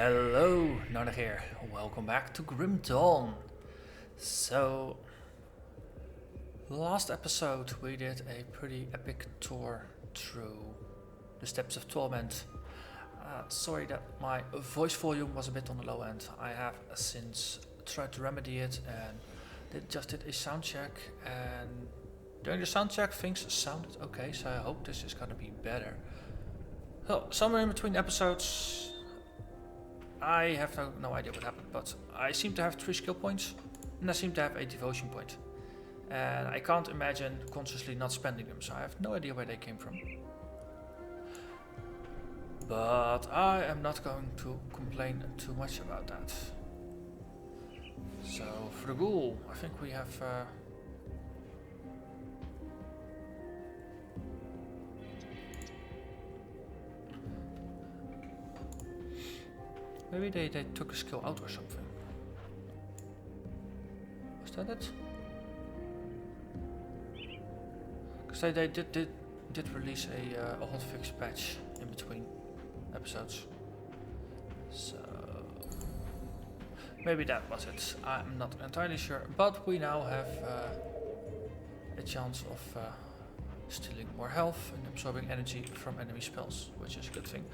Hello, Narnach here. Welcome back to Grim Dawn. So, last episode we did a pretty epic tour through the Steps of Torment. Sorry that my voice volume was a bit on the low end. I have since tried to remedy it and just did a sound check, and during the sound check things sounded okay, so I hope this is gonna be better. So, somewhere in between episodes I have no idea what happened, but I seem to have 3 skill points and I seem to have a devotion point. And I can't imagine consciously not spending them, so I have no idea where they came from. But I am not going to complain too much about that. So for the ghoul, I think we have maybe they took a skill out or something. Was that it? Because they did release a hotfix patch in between episodes. So maybe that was it. I'm not entirely sure. But we now have a chance of stealing more health and absorbing energy from enemy spells, which is a good thing.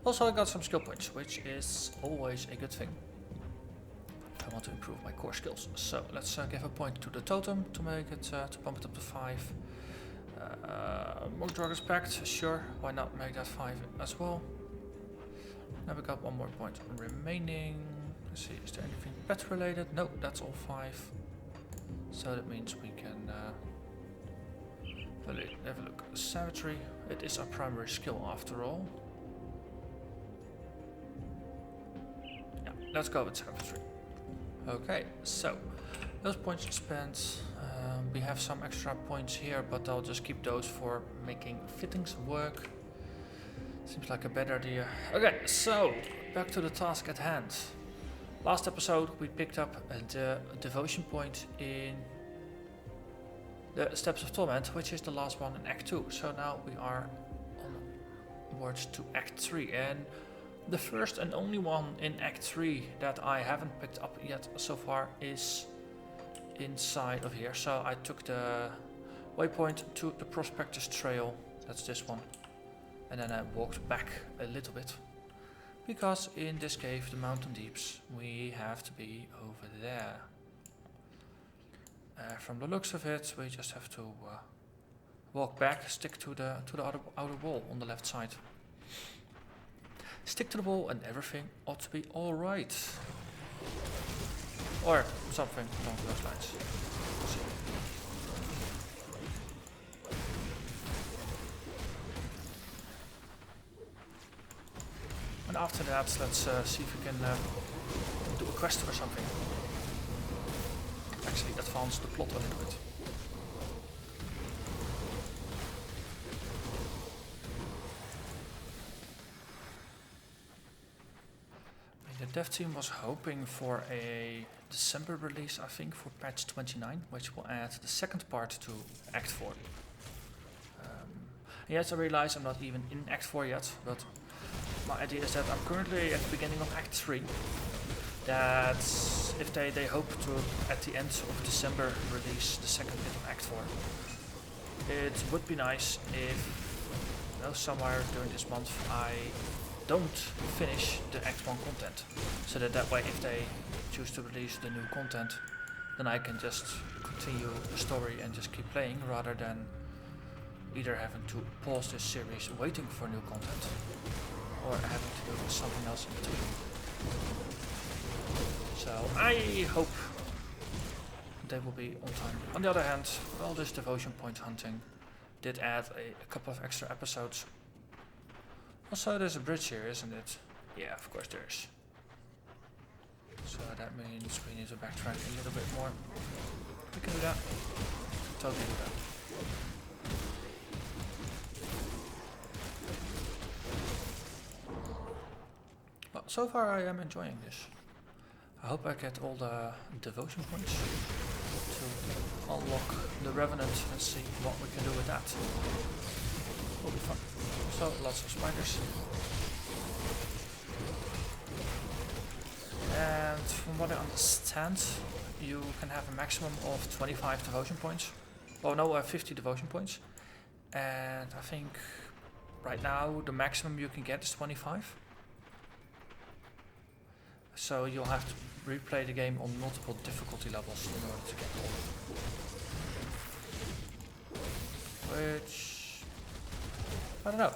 Also, I got some skill points, which is always a good thing if I want to improve my core skills. So let's give a point to the totem to make it to pump it up to 5. Monk Dragon's Pact, sure, why not make that 5 as well. Now we got one more point remaining. Let's see, is there anything pet related? No, that's all 5. So that means we can have a look. Savagery, it is our primary skill after all. Yeah, let's go with Savagery. Okay, so those points spent. We have some extra points here, but I'll just keep those for making fittings work. Seems like a better idea. Okay, so back to the task at hand. Last episode we picked up the devotion point in the Steps of Torment, which is the last one in Act 2. So now we are onwards to Act 3, and the first and only one in Act 3 that I haven't picked up yet so far is inside of here. So I took the waypoint to the Prospectus trail, that's this one, and then I walked back a little bit, because in this cave, the mountain deeps, we have to be over there. From the looks of it, we just have to walk back, stick to the outer wall on the left side. Stick to the wall and everything ought to be alright. Or something along those lines. We'll see. And after that, let's see if we can do a quest or something. Actually advance the plot a little bit. The dev team was hoping for a December release, I think, for patch 29, which will add the second part to Act 4. Yes, I realize I'm not even in Act 4 yet, but my idea is that I'm currently at the beginning of Act 3. That if they hope to, at the end of December, release the second bit of Act 4. It would be nice if, somewhere during this month I don't finish the Act 1 content, so that way if they choose to release the new content, then I can just continue the story and just keep playing, rather than either having to pause this series waiting for new content, or having to do something else in between. So I hope they will be on time. On the other hand, well, this devotion point hunting did add a couple of extra episodes. Also, there's a bridge here, isn't it? Yeah, of course there is. So that means we need to backtrack a little bit more. We can do that. Totally do that. Well, so far I am enjoying this. I hope I get all the devotion points to unlock the Revenant and see what we can do with that. Will be fun. So lots of spiders. what I understand, you can have a maximum of 25 devotion points. Oh no, 50 devotion points. And I think right now the maximum you can get is 25. So you'll have to replay the game on multiple difficulty levels in order to get all. Which I don't know.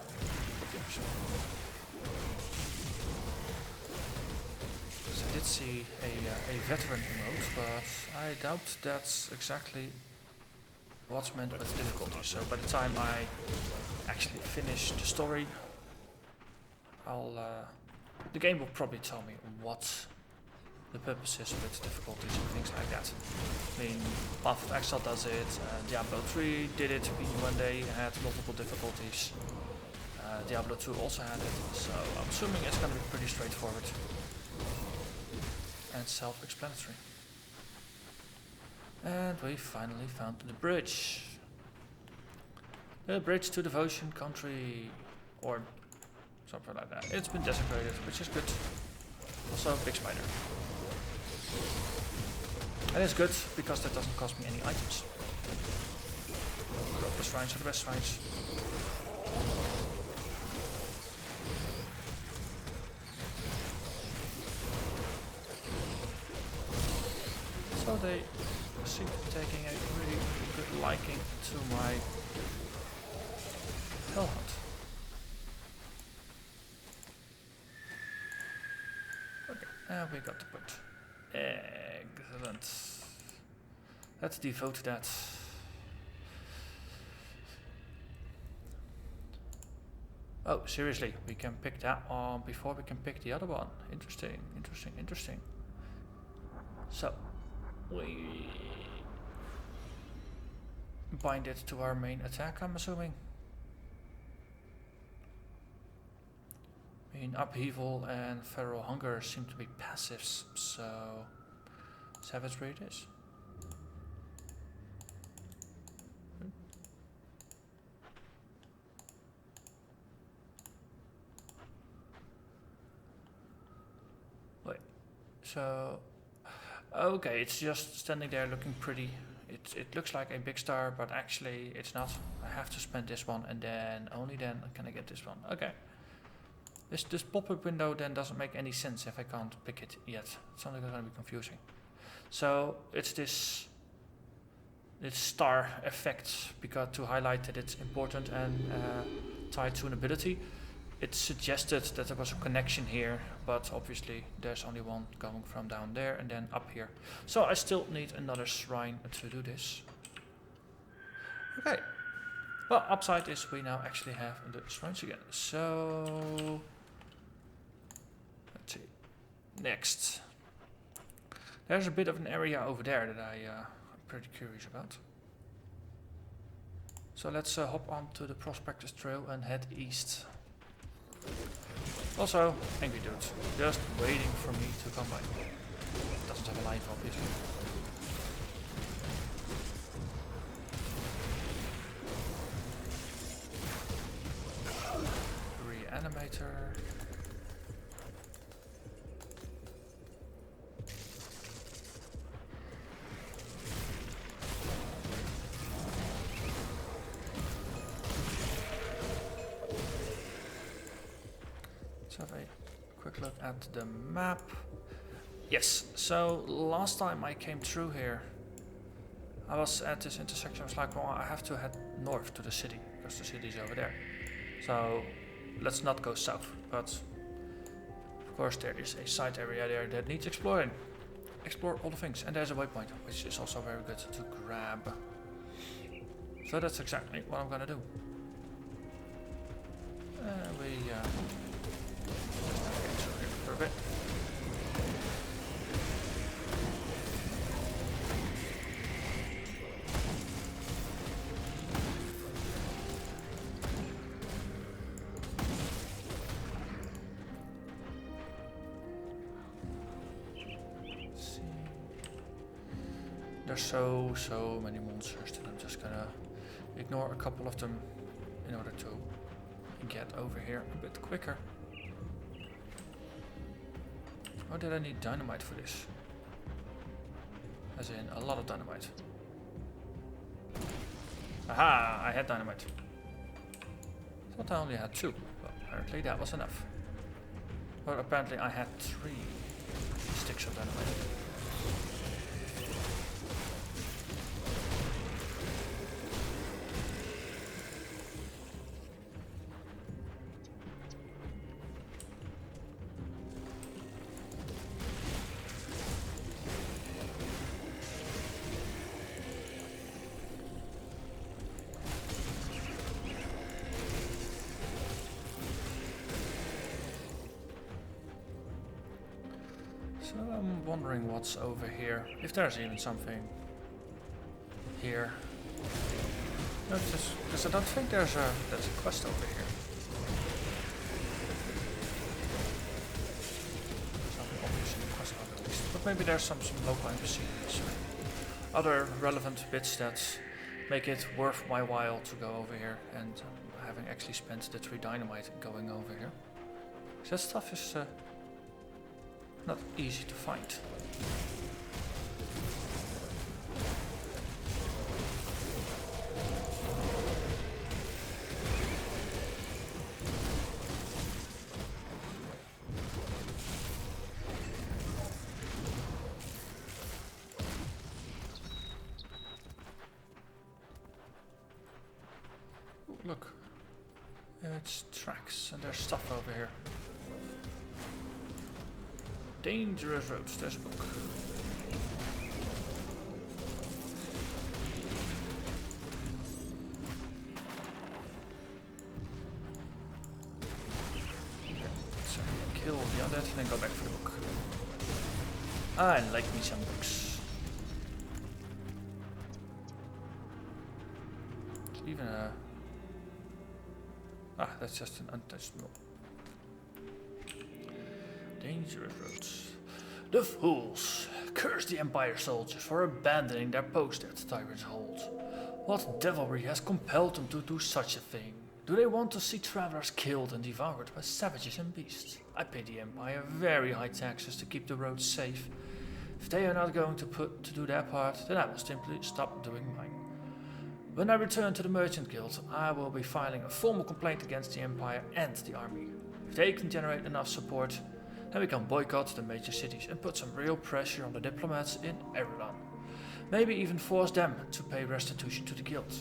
So I did see a veteran emote, but I doubt that's exactly what's meant with difficulty. So by the time I actually finish the story, the game will probably tell me what the purpose is with difficulties and things like that. I mean, Path of Exile does it, Diablo 3 did it when they had multiple difficulties. Diablo 2 also had it, so I'm assuming it's going to be pretty straightforward and self-explanatory. And we finally found the bridge. The bridge to Devotion Country, or something like that. It's been desecrated, which is good. Also, big spider. And it's good because that doesn't cost me any items. The shrines are the best shrines. So they seem to be taking a really good liking to my hell hunt. Okay, and we got the point. Excellent. Let's devote that. Oh, seriously, we can pick that one before we can pick the other one. Interesting, interesting, interesting. So, we bind it to our main attack, I'm assuming. I mean, Upheaval and Feral Hunger seem to be passives, so Savagery it is. Wait, so okay, it's just standing there looking pretty. It looks like a big star, but actually it's not. I have to spend this one, and then only then can I get this one. Okay. This pop-up window then doesn't make any sense if I can't pick it yet. It's only going to be confusing. So it's this star effect, because to highlight that it's important and tied to an ability. It suggested that there was a connection here, but obviously there's only one going from down there and then up here. So I still need another shrine to do this. Okay. Well, upside is we now actually have the shrines again. So let's see. Next. There's a bit of an area over there that I'm pretty curious about. So let's hop onto the Prospectus trail and head east. Also, angry dudes, just waiting for me to come by. Doesn't have a life, obviously. Reanimator. Let's have a quick look at the map. Yes, so last time I came through here, I was at this intersection. I was like, well, I have to head north to the city, because the city is over there. So let's not go south, but of course there is a side area there that needs exploring. Explore all the things, and there's a waypoint, which is also very good to grab. So that's exactly what I'm gonna do. For a bit. There's so many monsters that I'm just gonna ignore a couple of them in order to get over here a bit quicker. Or did I need dynamite for this? As in a lot of dynamite. Aha! I had dynamite. I thought I only had 2. Well, apparently that was enough. Or apparently I had 3 sticks of dynamite. So I'm wondering what's over here, if there's even something here. No, because I don't think there's a quest over here. Something obvious in the quest log at least. But maybe there's some local NPCs or other relevant bits that make it worth my while to go over here, and having actually spent the 3 dynamite going over here. That stuff is not easy to find. Ooh, look, it's tracks and there's stuff over here. Dangerous roads, there's a book. So kill the undead and then go back for the book. I like me some books. There's even a... Ah, that's just an untouched mill. Dangerous roads. The fools! Curse the Empire soldiers for abandoning their post at Tyrant's Hold. What devilry has compelled them to do such a thing? Do they want to see travelers killed and devoured by savages and beasts? I pay the Empire very high taxes to keep the roads safe. If they are not going to do their part, then I will simply stop doing mine. When I return to the Merchant Guild, I will be filing a formal complaint against the Empire and the army. If they can generate enough support, then we can boycott the major cities and put some real pressure on the diplomats in Erelan. Maybe even force them to pay restitution to the guild.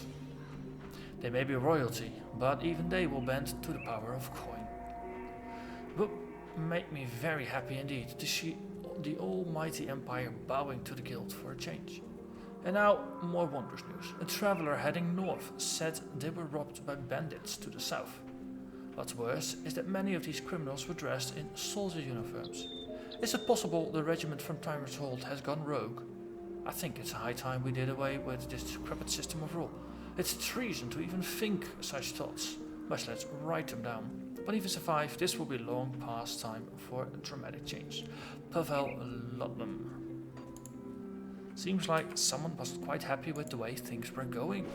They may be royalty, but even they will bend to the power of coin. It will make me very happy indeed to see the almighty Empire bowing to the guild for a change. And now, more wondrous news. A traveler heading north said they were robbed by bandits to the south. What's worse is that many of these criminals were dressed in soldier uniforms. Is it possible the regiment from Tyrant's Hold has gone rogue? I think it's high time we did away with this decrepit system of rule. It's treason to even think such thoughts, much less write them down. But if we survive, this will be long past time for a dramatic change. Pavel Ludlam. Seems like someone wasn't quite happy with the way things were going.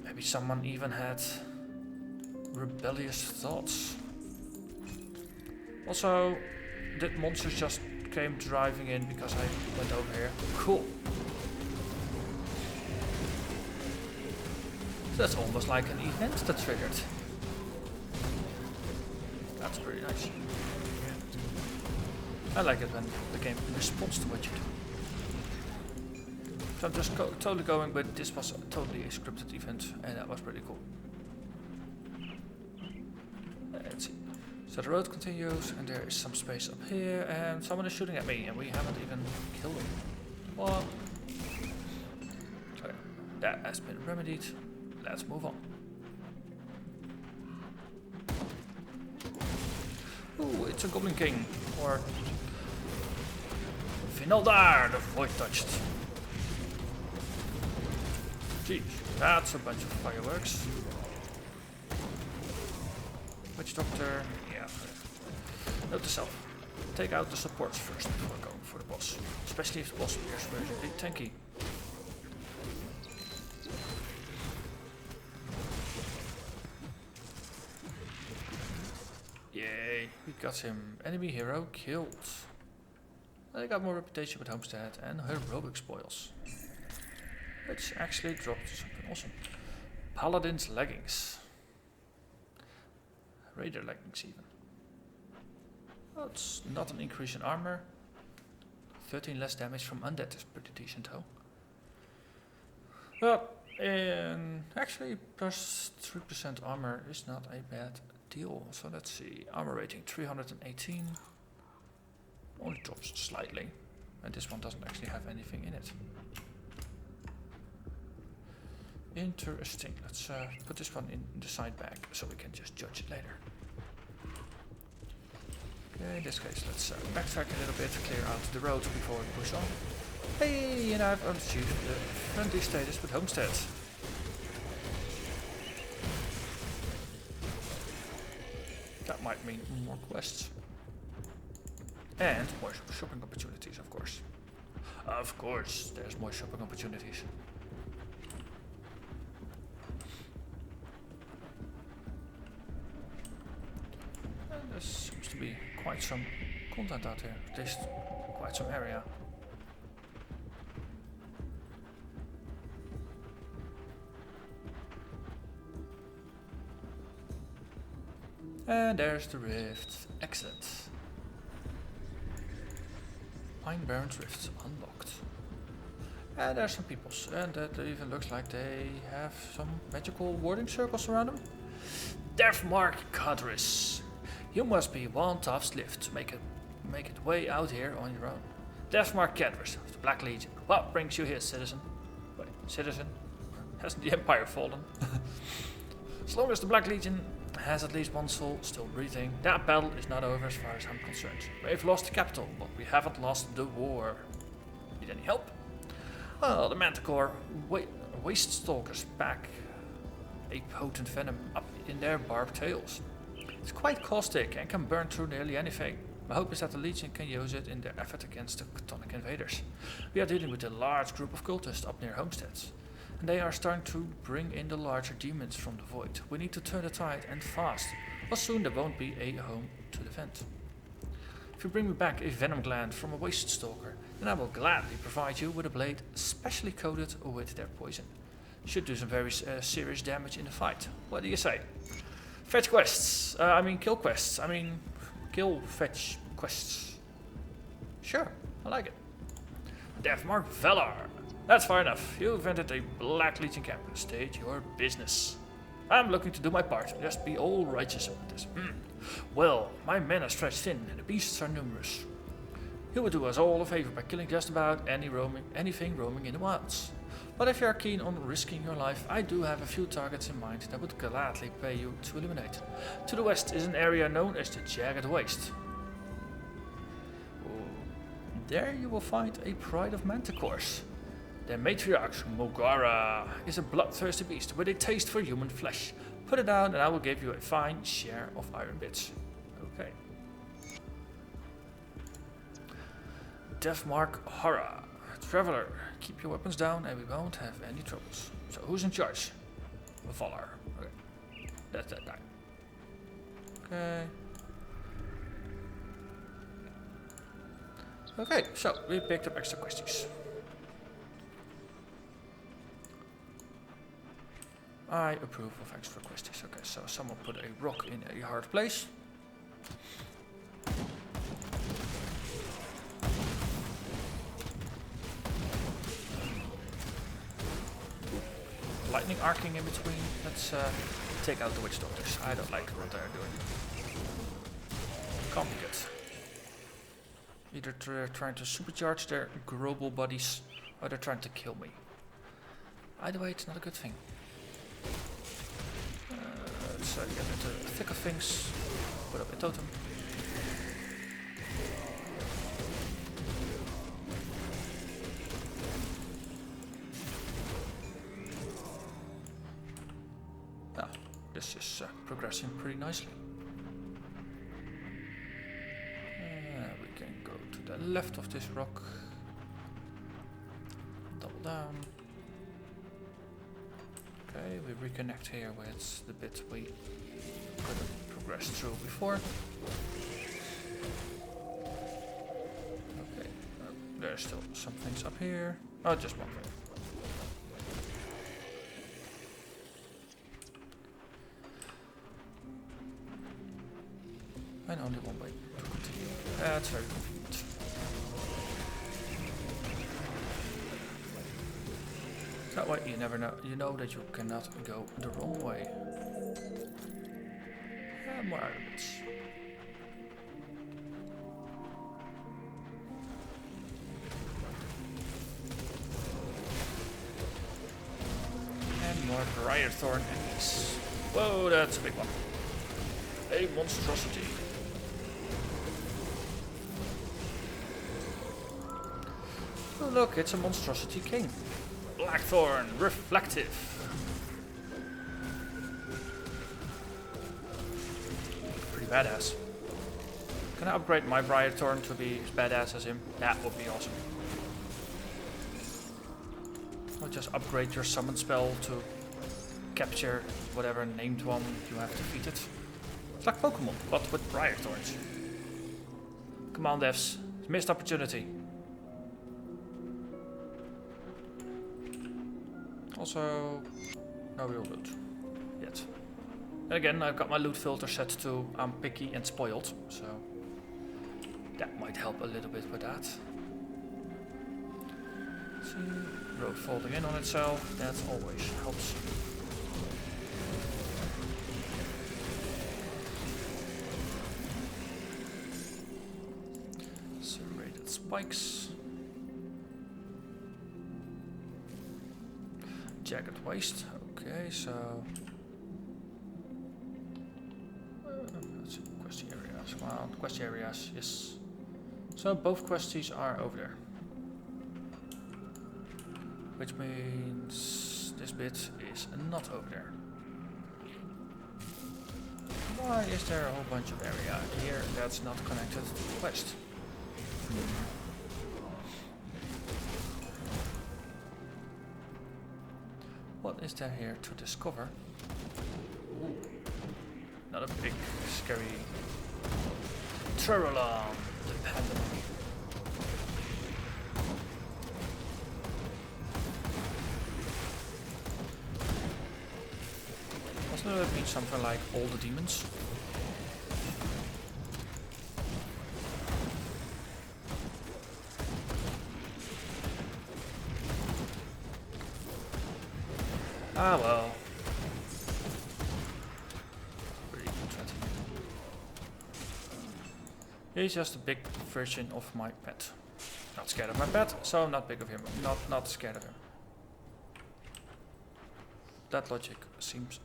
Maybe someone even had rebellious thoughts. Also, did monsters just came driving in because I went over here? Cool. So that's almost like an event that triggered. That's pretty nice. I like it when the game responds to what you do. So I'm just totally going, but this was totally a scripted event, and that was pretty cool. Let's see. So the road continues, and there is some space up here, and someone is shooting at me, and we haven't even killed him. Well, so that has been remedied. Let's move on. Ooh, it's a Goblin King, or Vinaldar, the Void Touched. Jeez, that's a bunch of fireworks. Witch Doctor, yeah. Note to self. Take out the supports first before going for the boss. Especially if the boss appears really tanky. Yay, we got him. Enemy hero killed. They got more reputation with Homestead and heroic spoils. Which actually dropped something awesome. Paladin's leggings. Raider leggings even. Well, it's not an increase in armor. 13 less damage from undead is pretty decent though. Well, actually plus 3% armor is not a bad deal. So let's see, armor rating 318. Only drops slightly. And this one doesn't actually have anything in it. Interesting. Let's put this one in the side bag so we can just judge it later. Okay, in this case, let's backtrack a little bit, clear out the road before we push on. Hey, and I've achieved the friendly status with Homestead. That might mean more quests. And more shopping opportunities, of course. Of course, there's more shopping opportunities. There seems to be quite some content out here, at least quite some area. And there's the rift. Excellent. Pine Barrens rifts unlocked. And there's some peoples, and that even looks like they have some magical warding circles around them. Deathmark Cadris. You must be one tough slift to make it way out here on your own. Deathmark Cadris of the Black Legion. What brings you here, citizen? Wait, citizen? Hasn't the Empire fallen? As long as the Black Legion has at least one soul still breathing, that battle is not over as far as I'm concerned. We've lost the capital, but we haven't lost the war. Need any help? Well, the Manticore waste stalkers pack a potent venom up in their barbed tails. It's quite caustic and can burn through nearly anything. My hope is that the Legion can use it in their effort against the Chthonic invaders. We are dealing with a large group of cultists up near Homesteads, and they are starting to bring in the larger demons from the void. We need to turn the tide, and fast, or soon there won't be a home to defend. If you bring me back a venom gland from a waste stalker, then I will gladly provide you with a blade specially coated with their poison. Should do some very serious damage in the fight. What do you say? Fetch quests. Kill quests. Kill fetch quests. Sure, I like it. Deathmark Valor. That's far enough. You've entered a Black Legion camp. State your business. I'm looking to do my part. Just be all righteous about this. Well, my men are stretched thin and the beasts are numerous. You would do us all a favor by killing just about anything roaming in the wilds. But if you are keen on risking your life, I do have a few targets in mind that would gladly pay you to eliminate. To the west is an area known as the Jagged Waste. There you will find a pride of Manticores. Their matriarch, Mogara, is a bloodthirsty beast with a taste for human flesh. Put it down and I will give you a fine share of iron bits. Okay. Deathmark Horror. Traveler, keep your weapons down and we won't have any troubles. So who's in charge? Valar. Okay. That's that guy. Okay. Okay, so we picked up extra questions. I approve of extra questions. Okay, so someone put a rock in a hard place. Lightning arcing in between. Let's take out the witch doctors. I don't like what they're doing. Can't be good. Either they're trying to supercharge their global bodies, or they're trying to kill me. Either way, it's not a good thing. Let's get into the thick of things. Put up a totem. This is progressing pretty nicely. We can go to the left of this rock. Double down. Okay, we reconnect here with the bit we couldn't progress through before. Okay, there's still some things up here. Oh, just one thing. And only one way to continue. That's very convenient. That way you never know. You know that you cannot go the wrong way. More elements. And more Briarthorn enemies. Whoa, that's a big one. A monstrosity. Oh, look, it's a monstrosity king. Blackthorn, reflective. Pretty badass. Can I upgrade my Briarthorn to be as badass as him? That would be awesome. Or just upgrade your summon spell to capture whatever named one you have defeated. It's like Pokemon, but with Briarthorns. Come on, devs. Missed opportunity. Also, no real loot yet. And again, I've got my loot filter set to I'm picky and spoiled, so that might help a little bit with that. See, road folding in on itself, that always helps. Serrated spikes. Jagged waste. Okay, so let's see, quest areas. Well, quest areas, yes. So both questies are over there, which means this bit is not over there. Why is there a whole bunch of area here that's not connected to the quest? What is there here to discover? Ooh. Not a big, scary Trurulon, the Pandemic. Doesn't it mean something like all the demons? Ah well. Pretty interesting. He's just a big version of my pet. Not scared of my pet, so I'm not big of him. Not scared of him. That logic seems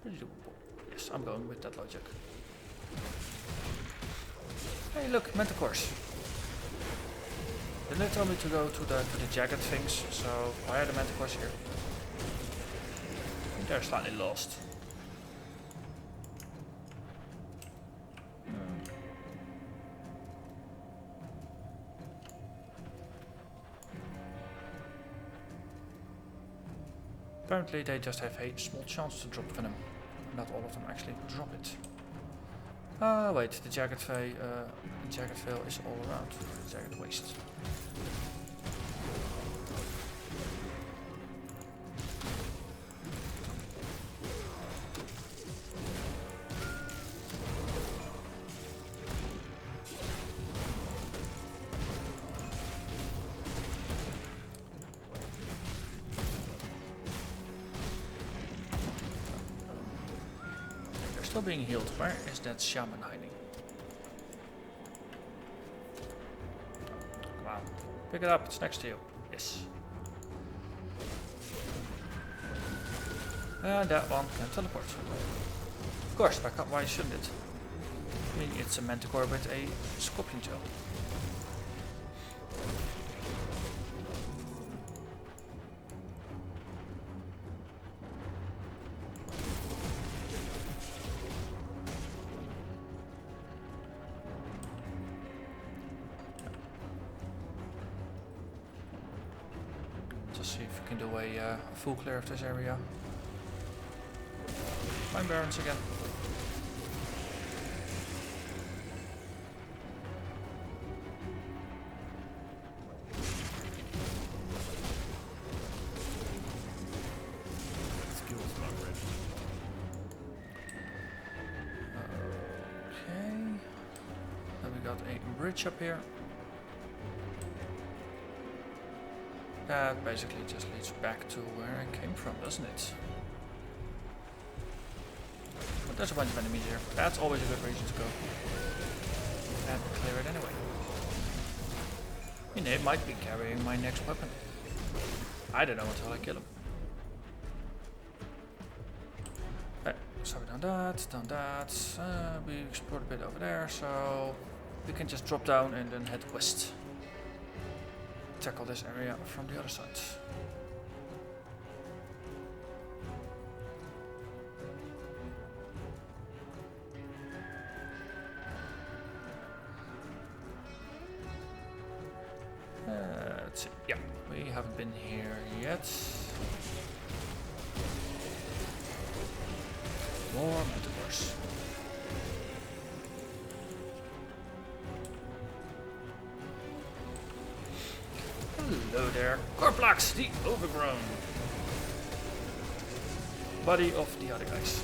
pretty doable. Yes, I'm going with that logic. Hey look, Manticores. Didn't they tell me to go to the jagged things, so why are the Manticores here? They're slightly lost. Apparently they just have a small chance to drop venom. Not all of them actually drop it. Ah, wait, the jagged veil is all around. Jagged waste. Still being healed. Where is that shaman hiding? Come on. Pick it up, it's next to you. Yes. And that one can teleport. Of course, why shouldn't it? I mean, it's a Manticore with a scorpion tail. Just see if we can do a full clear of this area. Pine Barrens again. got a bridge up here. That basically just leads back to where I came from, doesn't it? But there's a bunch of enemies here. That's always a good reason to go. And clear it anyway. I mean, it might be carrying my next weapon. I don't know until I kill him. So down that. We explored a bit over there, so we can just drop down and then head west. Tackle this area from the other side. Let's see. Yeah, we haven't been here yet. More Manticores. Hello there. Corplax, the overgrown body of the other guys.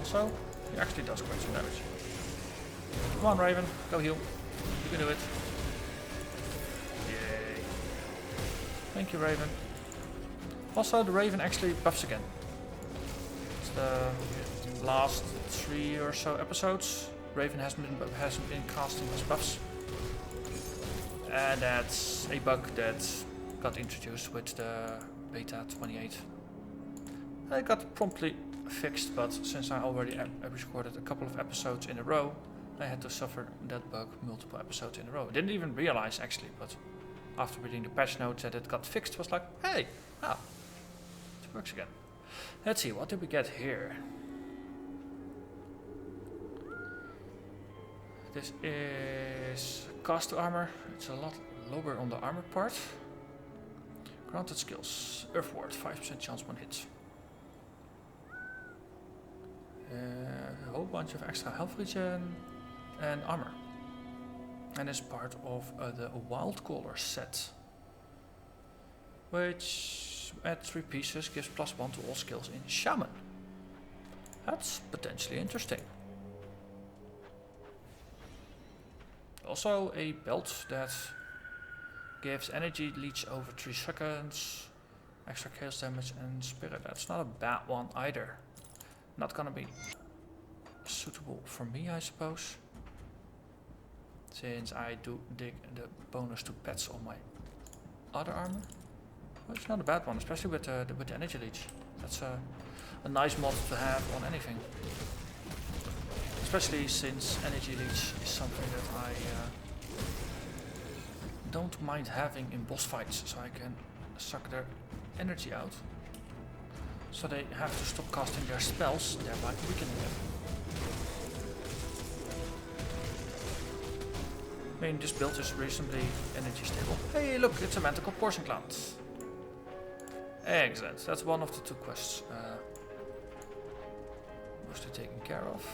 Also, he actually does quite some damage. Come on, Raven, go heal. You can do it. Yay. Thank you, Raven. Also, the Raven actually buffs again. It's the last 3 or so episodes. Raven hasn't been casting his buffs. And that's a bug that got introduced with the beta 28. It got promptly fixed, but since I already recorded a couple of episodes in a row, I had to suffer that bug multiple episodes in a row. I didn't even realize actually, but after reading the patch notes that it got fixed, was like, hey, it works again. Let's see, what did we get here? This is caster armor. It's a lot lower on the armor part. Granted skills. Earth Ward, 5% chance one hit. A whole bunch of extra health regen and armor. And is part of the Wild Caller set. Which at 3 pieces gives +1 to all skills in Shaman. That's potentially interesting. Also a belt that gives energy leech over 3 seconds, extra chaos damage and spirit. That's not a bad one either. Not gonna be suitable for me, I suppose, since I do dig the bonus to pets on my other armor. Well, it's not a bad one, especially with the energy leech. That's a nice mod to have on anything. Especially since energy leech is something that I don't mind having in boss fights, so I can suck their energy out. So they have to stop casting their spells, thereby weakening them. I mean, this build is reasonably energy stable. Hey, look, it's a Manticore portion plant. Excellent, that's one of the 2 quests mostly taken care of.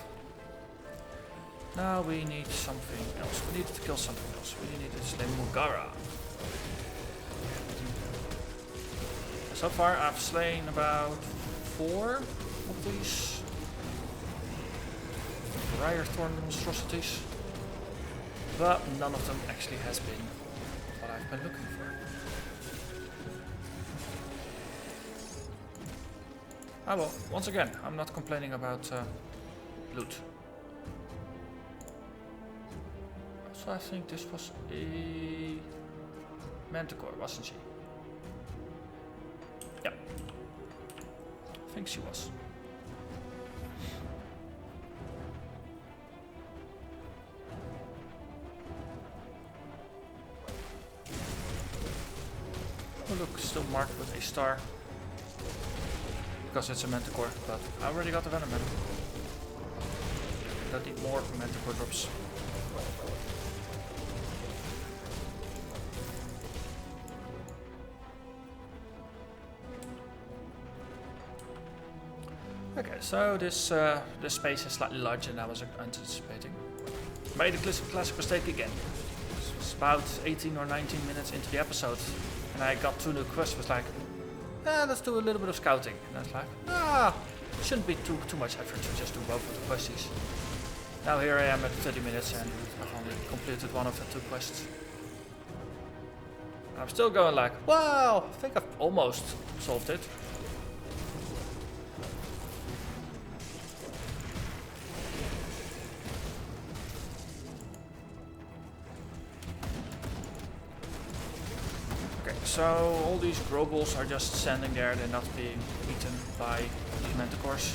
Now we need something else. We need to kill something else. We need to slay Mugara. So far I've slain about 4 of these Briarthorn monstrosities. But none of them actually has been what I've been looking for. Ah well, once again, I'm not complaining about loot. So I think this was a Manticore, wasn't she? Yeah. I think she was. Oh look, still marked with a star. Because it's a Manticore, but I already got the Venom Man. Don't need more Manticore drops. Okay, so this space is slightly larger than I was anticipating. Made a classic mistake again. This was about 18 or 19 minutes into the episode, and I got 2 new quests. Was like, let's do a little bit of scouting. And I was like, shouldn't be too much effort to just do both of the quests. Now here I am at 30 minutes and I've only completed one of the 2 quests. I'm still going like, wow, I think I've almost solved it. Okay, so all these Grobles are just standing there, they're not being eaten by these Manticores.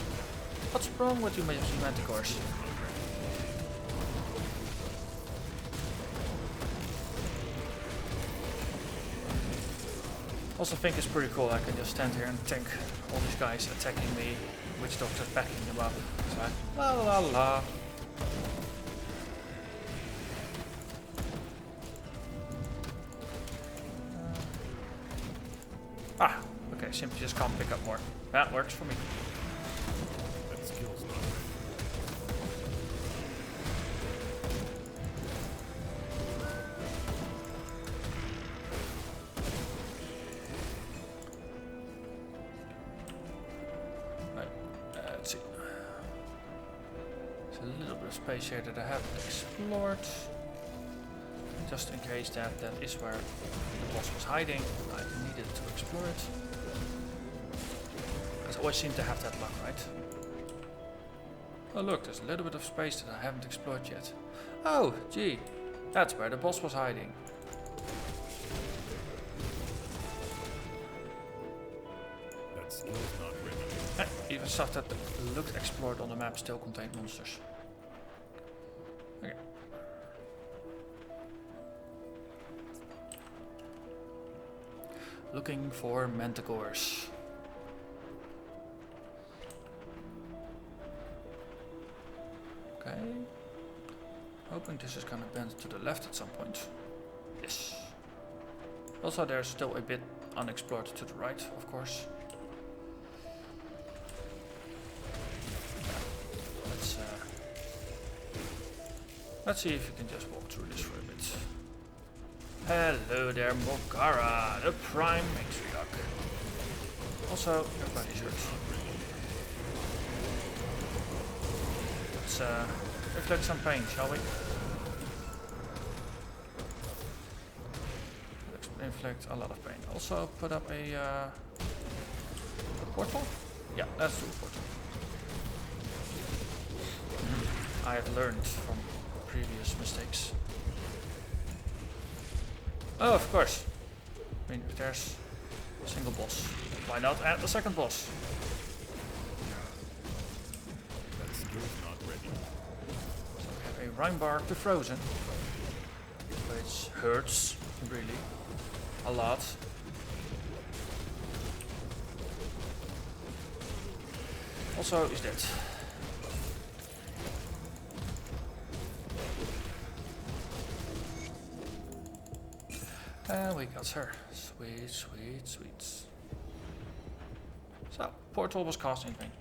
What's wrong with you Manticores? Also think it's pretty cool, I can just stand here and tank all these guys attacking me, witch doctors backing them up. It's like, la la la. Okay, simply just can't pick up more. That works for me. That skill's not Let's see. There's a little bit of space here that I haven't explored. Just in case that is where the boss was hiding. I needed to explore it. I always seem to have that luck, right? Oh look, there's a little bit of space that I haven't explored yet. Oh, gee. That's where the boss was hiding. That skill's not ready. Even stuff that looked explored on the map still contained monsters. Okay. Looking for Manticores. Okay. Hoping this is gonna bend to the left at some point. Yes. Also there's still a bit unexplored to the right, of course. Let's see if you can just walk through this for a bit. Hello there, Mogara, the Prime Matriarch. Also, your bunny shirt. Let's inflict some pain, shall we? Let's inflict a lot of pain. Also, put up a portal? Yeah, let's do a portal. I have learned from previous mistakes. Oh, of course. I mean, if there's a single boss, why not add the second boss? That skill's not ready. So we have a Rhinebark the Frozen, which hurts, really, a lot. Also, is dead. And we got her. Sweet, sweet, sweet. So, portal was cast in vain.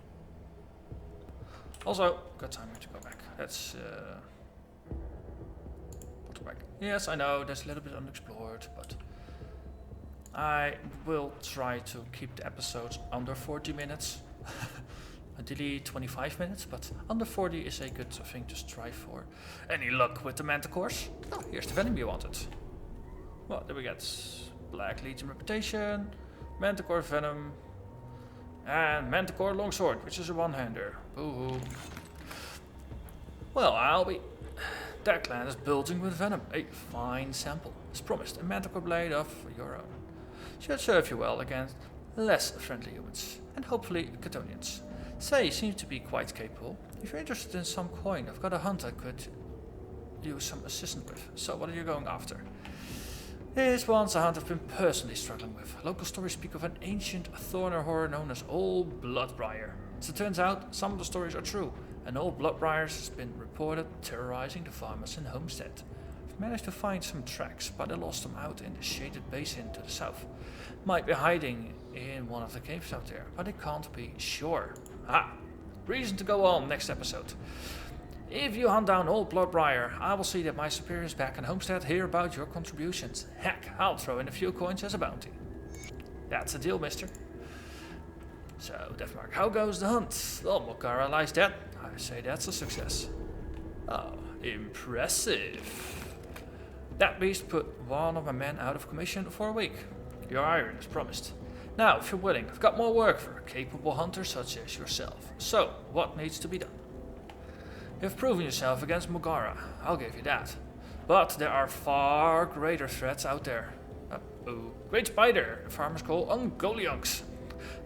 Also, got time to go back. Let's portal back. Yes, I know, there's a little bit unexplored, but I will try to keep the episodes under 40 minutes. Ideally 25 minutes, but under 40 is a good thing to strive for. Any luck with the Manticores? Oh, here's the venom you wanted. Well, there we get Black Legion Reputation, Manticore Venom, and Manticore Longsword, which is a one-hander. Boo-hoo. Well, I'll be... That clan is bulging with venom. A fine sample. As promised, a Manticore blade of your own. Should serve you well against less friendly humans, and hopefully Catonians. Say seems to be quite capable. If you're interested in some coin, I've got a hunt I could use some assistance with. So what are you going after? This one's a hunt I've been personally struggling with. Local stories speak of an ancient Thorner horror known as Old Bloodbriar. As it turns out, some of the stories are true, and Old Bloodbriar has been reported terrorizing the farmers in Homestead. I've managed to find some tracks, but I lost them out in the shaded basin to the south. Might be hiding in one of the caves out there, but I can't be sure. Ah, reason to go on next episode. If you hunt down Old Bloodbriar, I will see that my superiors back in Homestead hear about your contributions. Heck, I'll throw in a few coins as a bounty. That's a deal, mister. So, Deathmark, how goes the hunt? Well, Mogara lies dead. I say that's a success. Oh, impressive. That beast put one of my men out of commission for a week. Your iron as promised. Now, if you're willing, I've got more work for a capable hunter such as yourself. So, what needs to be done? You've proven yourself against Mugara, I'll give you that. But there are far greater threats out there. Great spider, farmers call Ungoliunks.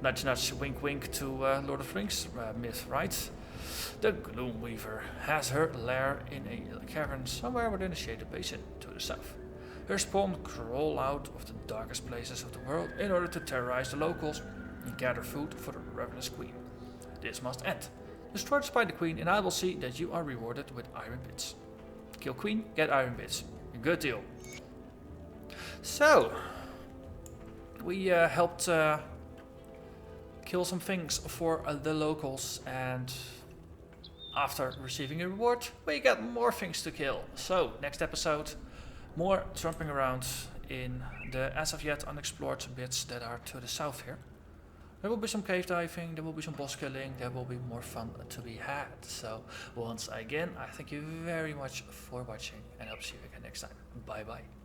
Nudge nudge, wink wink to Lord of the Rings myth, right? The Gloomweaver has her lair in a cavern somewhere within the Shaded Basin to the south. Her spawn crawl out of the darkest places of the world in order to terrorize the locals and gather food for the ravenous queen. This must end. Destroy the Spider Queen and I will see that you are rewarded with iron bits. Kill Queen, get iron bits. Good deal. So, we helped kill some things for the locals, and after receiving a reward, we got more things to kill. So, next episode, more tromping around in the as of yet unexplored bits that are to the south here. There will be some cave diving, there will be some boss killing, there will be more fun to be had. So, once again, I thank you very much for watching, and I'll see you again next time. Bye bye.